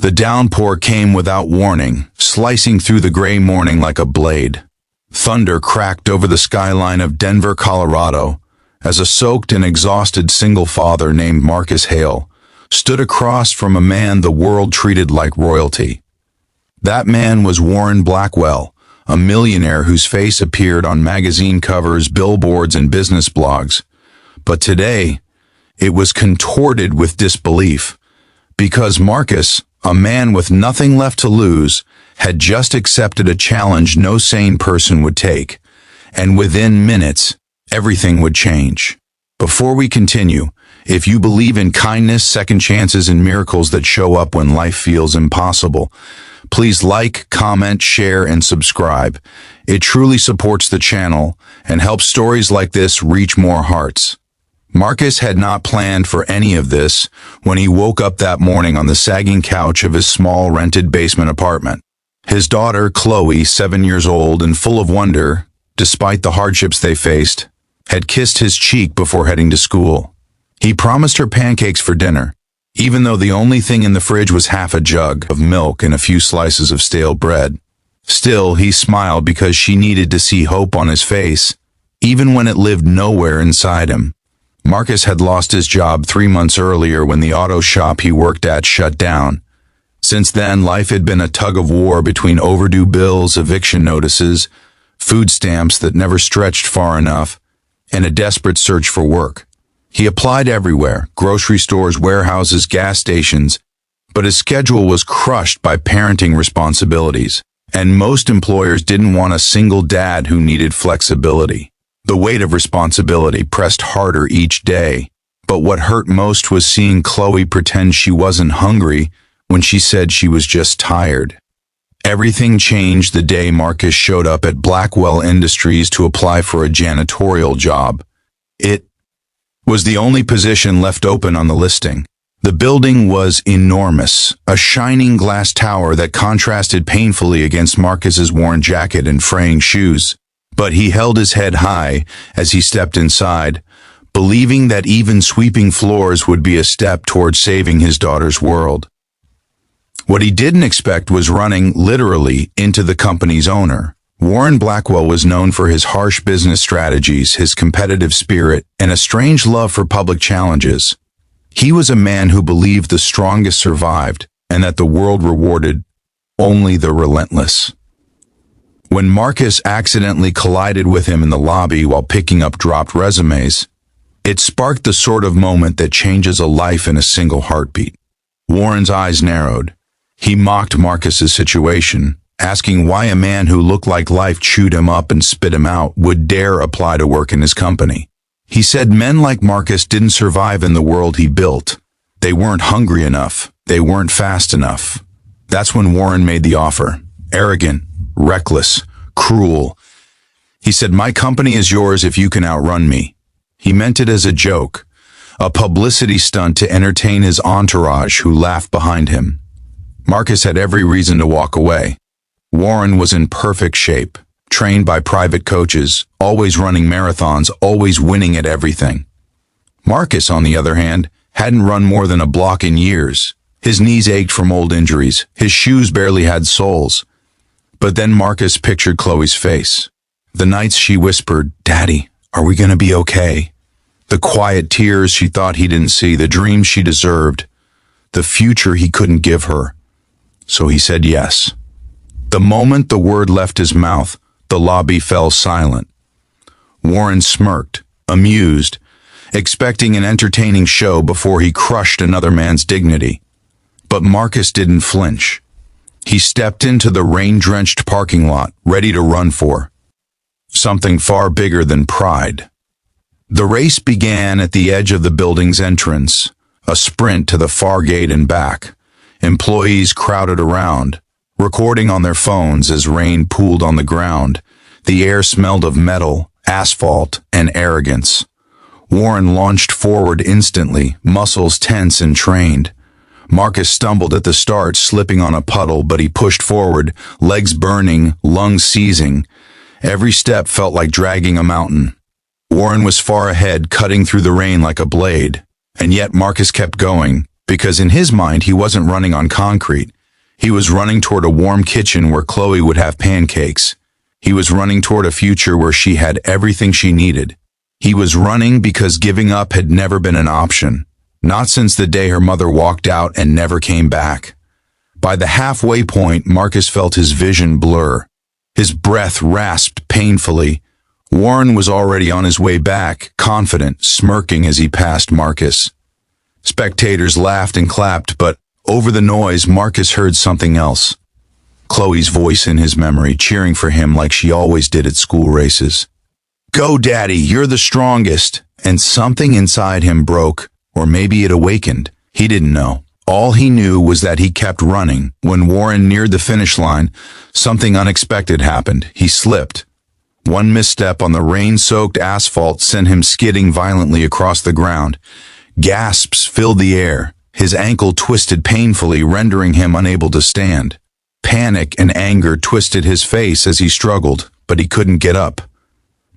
The downpour came without warning, slicing through the gray morning like a blade. Thunder cracked over the skyline of Denver, Colorado, as a soaked and exhausted single father named Marcus Hale stood across from a man the world treated like royalty. That man was Warren Blackwell, a millionaire whose face appeared on magazine covers, billboards, and business blogs. But today, it was contorted with disbelief, because Marcus, a man with nothing left to lose, had just accepted a challenge no sane person would take, and within minutes, everything would change. Before we continue, if you believe in kindness, second chances, and miracles that show up when life feels impossible, please like, comment, share, and subscribe. It truly supports the channel and helps stories like this reach more hearts. Marcus had not planned for any of this when he woke up that morning on the sagging couch of his small rented basement apartment. His daughter, Chloe, 7 years old and full of wonder, despite the hardships they faced, had kissed his cheek before heading to school. He promised her pancakes for dinner, even though the only thing in the fridge was half a jug of milk and a few slices of stale bread. Still, he smiled because she needed to see hope on his face, even when it lived nowhere inside him. Marcus had lost his job 3 months earlier when the auto shop he worked at shut down. Since then, life had been a tug-of-war between overdue bills, eviction notices, food stamps that never stretched far enough, and a desperate search for work. He applied everywhere, grocery stores, warehouses, gas stations, but his schedule was crushed by parenting responsibilities, and most employers didn't want a single dad who needed flexibility. The weight of responsibility pressed harder each day, but what hurt most was seeing Chloe pretend she wasn't hungry when she said she was just tired. Everything changed the day Marcus showed up at Blackwell Industries to apply for a janitorial job. It was the only position left open on the listing. The building was enormous, a shining glass tower that contrasted painfully against Marcus's worn jacket and fraying shoes. But he held his head high as he stepped inside, believing that even sweeping floors would be a step towards saving his daughter's world. What he didn't expect was running, literally, into the company's owner. Warren Blackwell was known for his harsh business strategies, his competitive spirit, and a strange love for public challenges. He was a man who believed the strongest survived, and that the world rewarded only the relentless. When Marcus accidentally collided with him in the lobby while picking up dropped resumes, it sparked the sort of moment that changes a life in a single heartbeat. Warren's eyes narrowed. He mocked Marcus's situation, asking why a man who looked like life chewed him up and spit him out would dare apply to work in his company. He said men like Marcus didn't survive in the world he built. They weren't hungry enough. They weren't fast enough. That's when Warren made the offer. Arrogant, reckless, cruel. He said, "My company is yours if you can outrun me." He meant it as a joke, a publicity stunt to entertain his entourage who laughed behind him. Marcus had every reason to walk away. Warren was in perfect shape, trained by private coaches, always running marathons, always winning at everything. Marcus, on the other hand, hadn't run more than a block in years. His knees ached from old injuries. His shoes barely had soles. But then Marcus pictured Chloe's face. The nights she whispered, "Daddy, are we going to be okay?" The quiet tears she thought he didn't see, the dreams she deserved, the future he couldn't give her. So he said yes. The moment the word left his mouth, the lobby fell silent. Warren smirked, amused, expecting an entertaining show before he crushed another man's dignity. But Marcus didn't flinch. He stepped into the rain-drenched parking lot, ready to run for something far bigger than pride. The race began at the edge of the building's entrance, a sprint to the far gate and back. Employees crowded around, recording on their phones as rain pooled on the ground. The air smelled of metal, asphalt, and arrogance. Warren launched forward instantly, muscles tense and trained. Marcus stumbled at the start, slipping on a puddle, but he pushed forward, legs burning, lungs seizing. Every step felt like dragging a mountain. Warren was far ahead, cutting through the rain like a blade. And yet Marcus kept going, because in his mind he wasn't running on concrete. He was running toward a warm kitchen where Chloe would have pancakes. He was running toward a future where she had everything she needed. He was running because giving up had never been an option, not since the day her mother walked out and never came back. By the halfway point, Marcus felt his vision blur. His breath rasped painfully. Warren was already on his way back, confident, smirking as he passed Marcus. Spectators laughed and clapped, but over the noise, Marcus heard something else. Chloe's voice in his memory, cheering for him like she always did at school races. "Go, Daddy, you're the strongest." And something inside him broke, or maybe it awakened. He didn't know. All he knew was that he kept running. When Warren neared the finish line, something unexpected happened. He slipped. One misstep on the rain-soaked asphalt sent him skidding violently across the ground. Gasps filled the air. His ankle twisted painfully, rendering him unable to stand. Panic and anger twisted his face as he struggled, but he couldn't get up.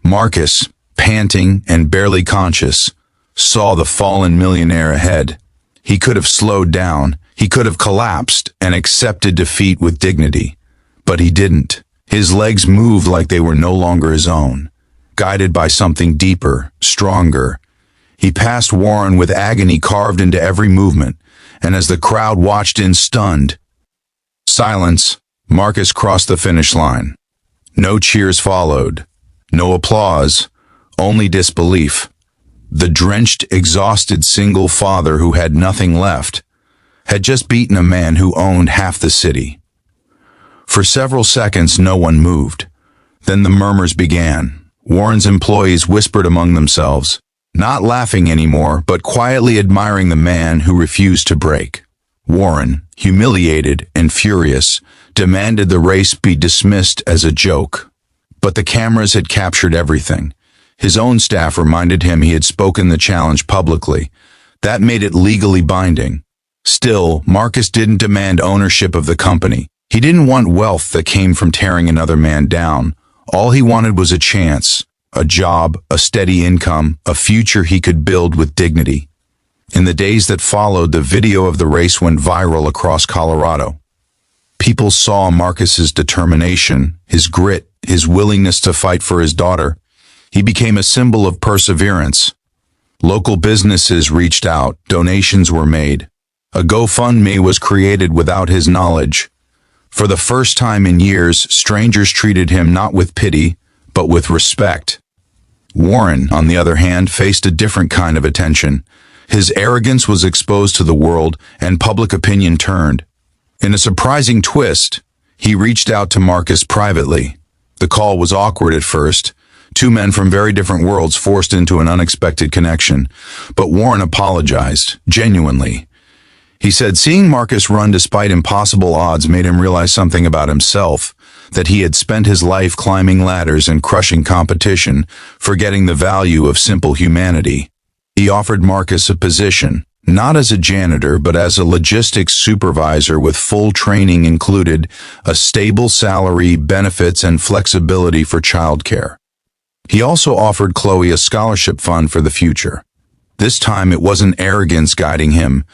Marcus, panting and barely conscious, saw the fallen millionaire ahead. He could have slowed down, he could have collapsed and accepted defeat with dignity. But he didn't. His legs moved like they were no longer his own. Guided by something deeper, stronger, he passed Warren with agony carved into every movement, and as the crowd watched in stunned silence, Marcus crossed the finish line. No cheers followed, no applause, only disbelief. The drenched, exhausted single father who had nothing left had just beaten a man who owned half the city. For several seconds, no one moved. Then the murmurs began. Warren's employees whispered among themselves, not laughing anymore, but quietly admiring the man who refused to break. Warren, humiliated and furious, demanded the race be dismissed as a joke. But the cameras had captured everything. His own staff reminded him he had spoken the challenge publicly. That made it legally binding. Still, Marcus didn't demand ownership of the company. He didn't want wealth that came from tearing another man down. All he wanted was a chance, a job, a steady income, a future he could build with dignity. In the days that followed, the video of the race went viral across Colorado. People saw Marcus's determination, his grit, his willingness to fight for his daughter. He became a symbol of perseverance. Local businesses reached out, donations were made. A GoFundMe was created without his knowledge. For the first time in years, strangers treated him not with pity, but with respect. Warren, on the other hand, faced a different kind of attention. His arrogance was exposed to the world, and public opinion turned. In a surprising twist, he reached out to Marcus privately. The call was awkward at first. Two men from very different worlds forced into an unexpected connection. But Warren apologized, genuinely. He said seeing Marcus run despite impossible odds made him realize something about himself, that he had spent his life climbing ladders and crushing competition, forgetting the value of simple humanity. He offered Marcus a position, not as a janitor, but as a logistics supervisor with full training included, a stable salary, benefits, and flexibility for childcare. He also offered Chloe a scholarship fund for the future. This time it wasn't arrogance guiding him,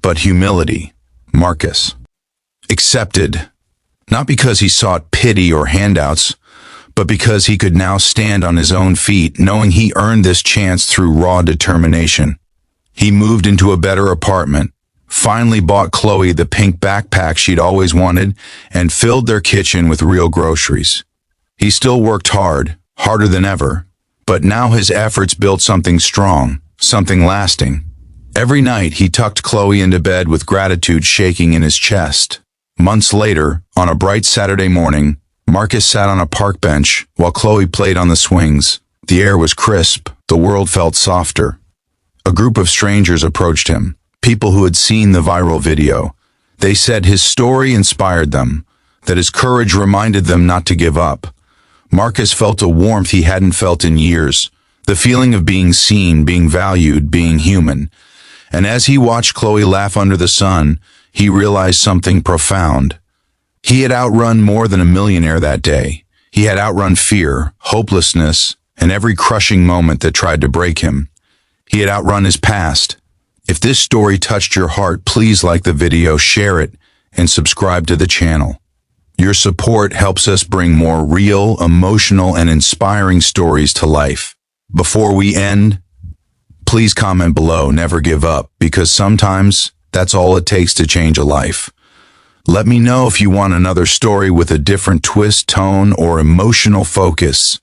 but humility. Marcus accepted, not because he sought pity or handouts, but because he could now stand on his own feet, knowing he earned this chance through raw determination. He moved into a better apartment, finally bought Chloe the pink backpack she'd always wanted, and filled their kitchen with real groceries. He still worked hard, harder than ever, but now his efforts built something strong, something lasting. Every night he tucked Chloe into bed with gratitude shaking in his chest. Months later, on a bright Saturday morning, Marcus sat on a park bench while Chloe played on the swings. The air was crisp, the world felt softer. A group of strangers approached him, people who had seen the viral video. They said his story inspired them, that his courage reminded them not to give up. Marcus felt a warmth he hadn't felt in years, the feeling of being seen, being valued, being human. And as he watched Chloe laugh under the sun, he realized something profound. He had outrun more than a millionaire that day. He had outrun fear, hopelessness, and every crushing moment that tried to break him. He had outrun his past. If this story touched your heart, please like the video, share it, and subscribe to the channel. Your support helps us bring more real, emotional, and inspiring stories to life. Before we end, please comment below, never give up, because sometimes that's all it takes to change a life. Let me know if you want another story with a different twist, tone, or emotional focus.